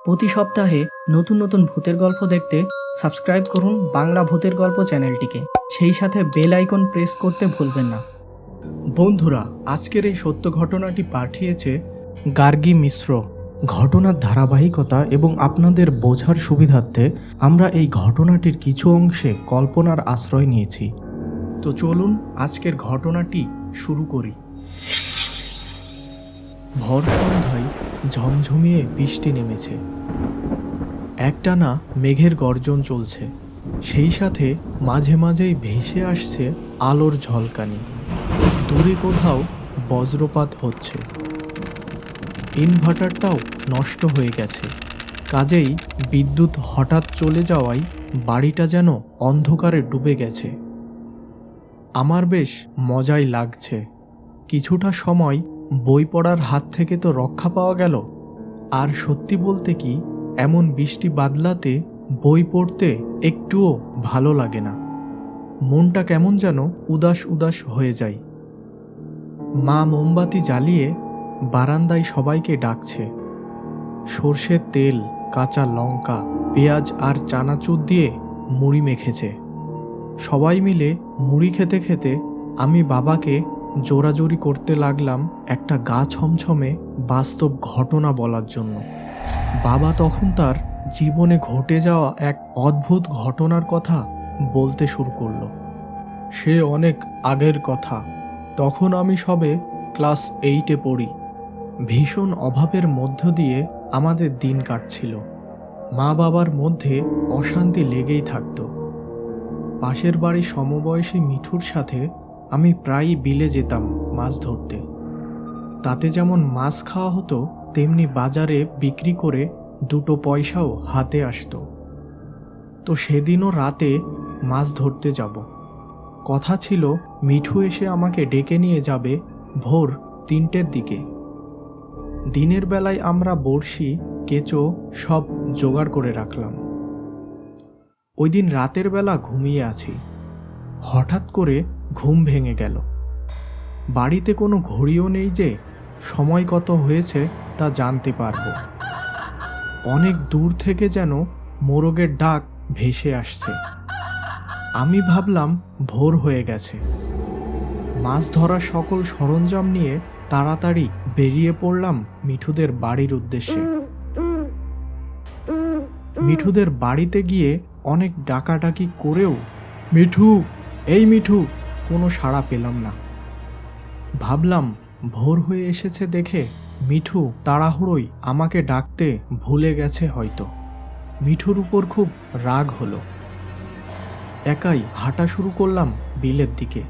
প্রতি সপ্তাহে নতুন নতুন ভূতের গল্প দেখতে সাবস্ক্রাইব করুন বাংলা ভূতের গল্প চ্যানেলটিকে। সেই সাথে বেল আইকন প্রেস করতে ভুলবেন না। বন্ধুরা, আজকের এই সত্য ঘটনাটি পাঠিয়েছে গার্গী মিশ্র। ঘটনার ধারাবাহিকতা এবং আপনাদের বোঝার সুবিধার্থে আমরা এই ঘটনাটির কিছু অংশে কল্পনার আশ্রয় নিয়েছি। তো চলুন আজকের ঘটনাটি শুরু করি। ভর সন্ধ্যায় ঝমঝমিয়ে বৃষ্টি নেমেছে। একটানা মেঘের গর্জন চলছে, সেই সাথে মাঝে মাঝেই ভেসে আসছে আলোর ঝলকানি। দূরে কোথাও বজ্রপাত হচ্ছে। ইনভার্টারটাও নষ্ট হয়ে গেছে, কাজেই বিদ্যুৎ হঠাৎ চলে যাওয়ায় বাড়িটা যেন অন্ধকারে ডুবে গেছে। আমার বেশ মজাই লাগছে। কিছুটা সময় বই পড়ার হাত থেকে তো রক্ষা পাওয়া গেল। আর সত্যি বলতে কি, এমন বৃষ্টি বাদলাতে বই পড়তে একটুও ভালো লাগে না। মনটা কেমন যেন উদাস উদাস হয়ে যায়। মা মোমবাতি জ্বালিয়ে বারান্দায় সবাইকে ডাকছে। সর্ষের তেল, কাঁচা লঙ্কা, পেঁয়াজ আর চানাচুর দিয়ে মুড়ি মেখেছে। সবাই মিলে মুড়ি খেতে খেতে আমি বাবাকে জোরাজোরি করতে লাগলাম একটা গা ছমছমে বাস্তব ঘটনা বলার জন্য। বাবা তখন তার জীবনে ঘটে যাওয়া এক অদ্ভুত ঘটনার কথা বলতে শুরু করল। সে অনেক আগের কথা। তখন আমি সবে ক্লাস 8-এ পড়ি। ভীষণ অভাবের মধ্য দিয়ে আমাদের দিন কাটছিল। মা বাবার মধ্যে অশান্তি লেগেই থাকত। পাশের বাড়ি সমবয়সী মিঠুর সাথে আমি প্রায়ই বিলে যেতাম মাছ ধরতে। তাতে যেমন মাছ খাওয়া হতো, তেমনি বাজারে বিক্রি করে দুটো পয়সাও হাতে আসতো। তো সেদিনও রাতে মাছ ধরতে যাব। কথা ছিল মিঠু এসে আমাকে ডেকে নিয়ে যাবে ভোর 3টের দিকে। দিনের বেলায় আমরা বড়শি, কেঁচো সব জোগাড় করে রাখলাম। ওই দিন রাতের বেলা ঘুমিয়ে আছি। হঠাৎ করে ঘুম ভেঙে গেল। বাড়িতে কোনো ঘড়িও নেই যে সময় কত হয়েছে তা জানতে পারবো। অনেক দূর থেকে যেন মোরগের ডাক ভেসে আসছে। আমি ভাবলাম ভোর হয়ে গেছে। মাছ ধরার সকল সরঞ্জাম নিয়ে তাড়াতাড়ি বেরিয়ে পড়লাম মিঠুদের বাড়ির উদ্দেশ্যে। মিঠুদের বাড়িতে গিয়ে অনেক ডাকাডাকি করেও মিঠু, এই মিঠু, কোনো সাড়া পেলাম না। ভাবলাম ভোর হয়ে এসেছে দেখে মিঠু তাড়াহুড়োই আমাকে ডাকতে ভুলে গেছে হয়তো। মিঠুর উপর খুব রাগ হলো। একাই হাঁটা শুরু করলাম বিলের দিকে।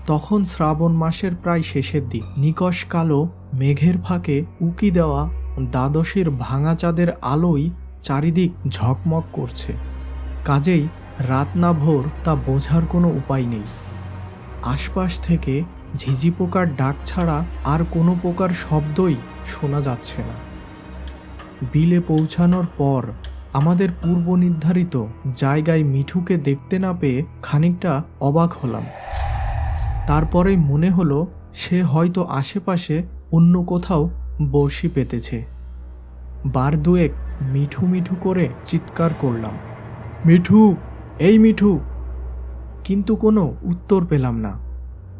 তখন শ্রাবণ মাসের প্রায় শেষের দিক। নিকষ কালো মেঘের ফাঁকে উকি দেওয়া দ্বাদশীর ভাঙা চাঁদের আলোয় চারিদিক ঝকমক করছে। কাজেই রাত না ভোর তা বোঝার কোনো উপায় নেই। আশপাশ থেকে ঝিঝি পোকার ডাক ছাড়া আর কোনো প্রকার শব্দই শোনা যাচ্ছে না। বিলে পৌঁছানোর পর আমাদের পূর্ব নির্ধারিত জায়গায় মিঠুকে দেখতে না পেয়ে খানিকটা অবাক হলাম। তারপরেই মনে হলো সে হয়তো আশেপাশে অন্য কোথাও বড়শি পেতেছে। বার দুয়েক মিঠু মিঠু করে চিৎকার করলাম, মিঠু, এই মিঠু, কিন্তু কোনো উত্তর পেলাম না।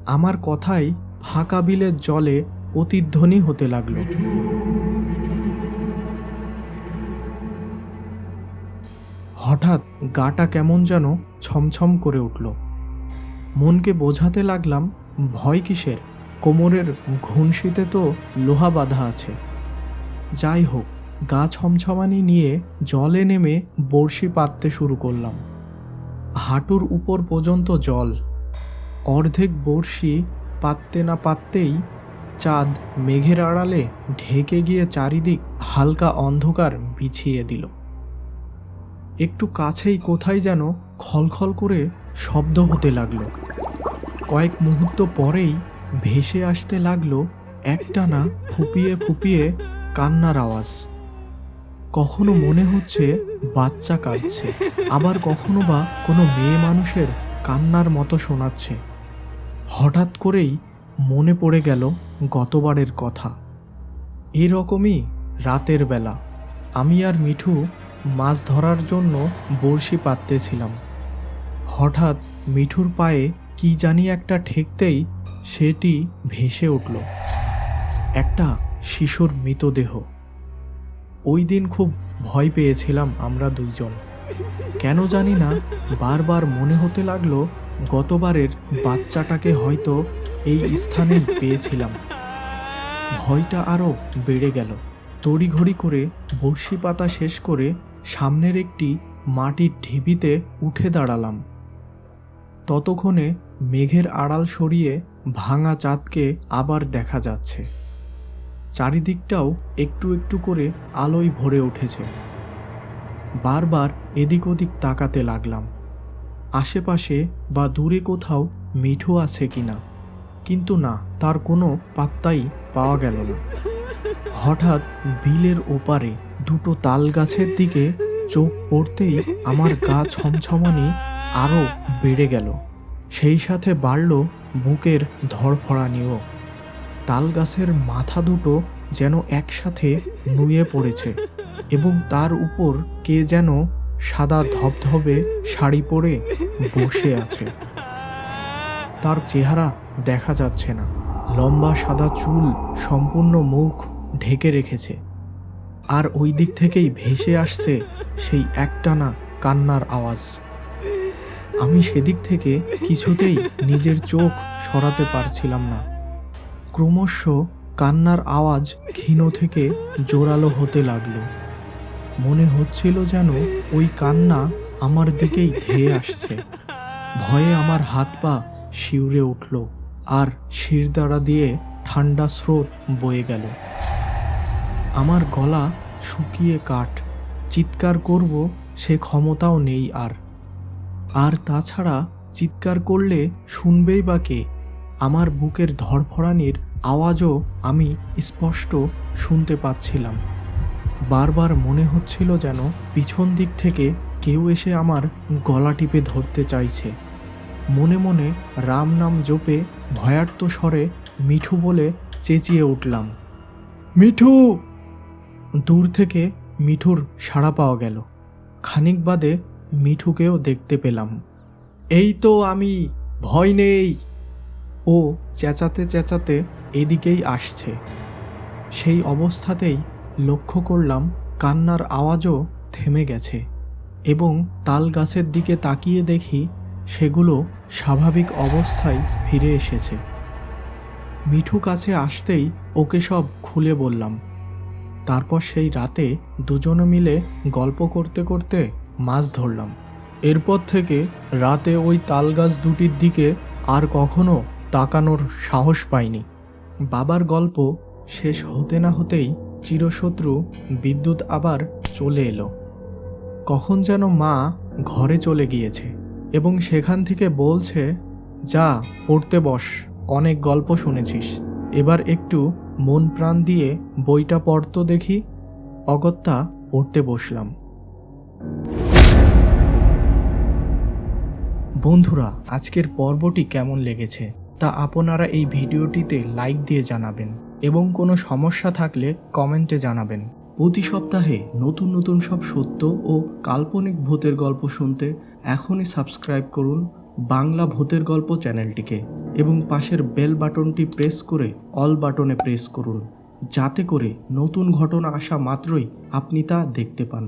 আমার কথাই ফাঁকা বিলের জলে প্রতিধ্বনি হতে লাগলো। হঠাৎ গাটা কেমন যেন ছমছম করে উঠল। মনকে বোঝাতে লাগলাম, ভয় কিসের, কোমরের ঘুনশিতে তো লোহা বাঁধা আছে। যাই হোক, গা ছমছমানি নিয়ে জলে নেমে বড়শি পাততে শুরু করলাম। হাঁটুর উপর পর্যন্ত জল। অর্ধেক বড়শি পাততে না পাততেই চাঁদ মেঘের আড়ালে ঢেকে গিয়ে চারিদিক হালকা অন্ধকার বিছিয়ে দিল। একটু কাছেই কোথায় যেন খলখল করে শব্দ হতে লাগলো। কয়েক মুহূর্ত পরেই ভেসে আসতে লাগলো একটানা ফুপিয়ে ফুপিয়ে কান্নার আওয়াজ। কখনো মনে হচ্ছে বাচ্চা কাঁদছে, আবার কখনো বা কোনো মেয়ে মানুষের কান্নার মতো শোনাচ্ছে। হঠাৎ করেই মনে পড়ে গেল গতবারের কথা। এরকমই রাতের বেলা আমি আর মিঠু মাছ ধরার জন্য বড়শি পাততেছিলাম। হঠাৎ মিঠুর পায়ে কি জানি একটা ঠেকতেই সেটি ভেসে উঠল, একটা শিশুর মৃতদেহ। ওই দিন খুব ভয় পেয়েছিলাম আমরা দুইজন। কেন জানি না বারবার মনে হতে লাগলো গতবারের বাচ্চাটাকে হয়তো এই স্থানেই পেয়েছিলাম। ভয়টা আরও বেড়ে গেল। তড়িঘড়ি করে বড়শি পাতা শেষ করে সামনের একটি মাটির ঢিবিতে উঠে দাঁড়ালাম। ততক্ষণে মেঘের আড়াল সরিয়ে ভাঙা চাঁদকে আবার দেখা যাচ্ছে। চারিদিকটাও একটু একটু করে আলোয় ভরে উঠেছে। বারবার এদিক ওদিক তাকাতে লাগলাম, আশেপাশে বা দূরে কোথাও মিঠু আছে কিনা, কিন্তু না, তার কোনো পাত্তাই পাওয়া গেল না। হঠাৎ বিলের ওপারে দুটো তাল গাছের দিকে চোখ পড়তেই আমার গা ছমছমানি আরও বেড়ে গেল। সেই সাথে বাড়ল বুকের ধড়ফড়ানিও। তাল গাছের মাথা দুটো যেন একসাথে নুয়ে পড়েছে এবং তার উপর কে যেন সাদা ধবধবে শাড়ি পরে বসে আছে। তার চেহারা দেখা যাচ্ছে না, লম্বা সাদা চুল সম্পূর্ণ মুখ ঢেকে রেখেছে। আর ওই দিক থেকেই ভেসে আসছে সেই একটানা কান্নার আওয়াজ। আমি সেদিক থেকে কিছুতেই নিজের চোখ সরাতে পারছিলাম না। ক্রমশ কান্নার আওয়াজ ক্ষীণ থেকে জোরালো হতে লাগলো। মনে হচ্ছিল যেন ওই কান্না আমার দিকেই ধেয়ে আসছে। ভয়ে আমার হাত পা শিউরে উঠল আর শিরদাঁড়া দিয়ে ঠান্ডা স্রোত বয়ে গেল। আমার গলা শুকিয়ে কাঠ, চিৎকার করব সে ক্ষমতাও নেই আর তাছাড়া চিৎকার করলে শুনবেই বা কে? আমার বুকের ধড়ফড়ানির আওয়াজও আমি স্পষ্ট শুনতে পাচ্ছিলাম। বারবার মনে হচ্ছিল যেন পিছন দিক থেকে কেউ এসে আমার গলা টিপে ধরতে চাইছে। মনে মনে রাম নাম জপে ভয়ার্ত স্বরে মিঠু বলে চেঁচিয়ে উঠলাম, মিঠু! দূর থেকে মিঠুর সাড়া পাওয়া গেল। খানিক বাদে মিঠুকেও দেখতে পেলাম। এই তো আমি, ভয় নেই! ও চেঁচাতে চেঁচাতে এদিকেই আসছে। সেই অবস্থাতেই লক্ষ্য করলাম কান্নার আওয়াজও থেমে গেছে এবং তাল গাছের দিকে তাকিয়ে দেখি সেগুলো স্বাভাবিক অবস্থায় ফিরে এসেছে। মিঠু কাছে আসতেই ওকে সব খুলে বললাম। তারপর সেই রাতে দুজনে মিলে গল্প করতে করতে মাছ ধরলাম। এরপর থেকে রাতে ওই তাল গাছ দুটির দিকে আর কখনো তাকানোর সাহস পাইনি। বাবার গল্প শেষ হতে না হতেই চিরশত্রু বিদ্যুৎ আবার চলে এলো। কখন যেন মা ঘরে চলে গিয়েছে এবং সেখান থেকে বলছে, যা পড়তে বস, অনেক গল্প শুনেছিস, এবার একটু মন প্রাণ দিয়ে বইটা পড়তো দেখি। অগত্যা পড়তে বসলাম। বন্ধুরা, আজকের পর্বটি কেমন লেগেছে তা আপনারা এই ভিডিওটিতে লাইক দিয়ে জানাবেন এবং কোনো সমস্যা থাকলে কমেন্টে জানাবেন। প্রতি সপ্তাহে নতুন নতুন সব সত্য ও কাল্পনিক ভূতের গল্প শুনতে এখনই সাবস্ক্রাইব করুন বাংলা ভূতের গল্প চ্যানেলটিকে এবং পাশের বেল বাটনটি প্রেস করে অল বাটনে প্রেস করুন, যাতে করে নতুন ঘটনা আসা মাত্রই আপনি তা দেখতে পান।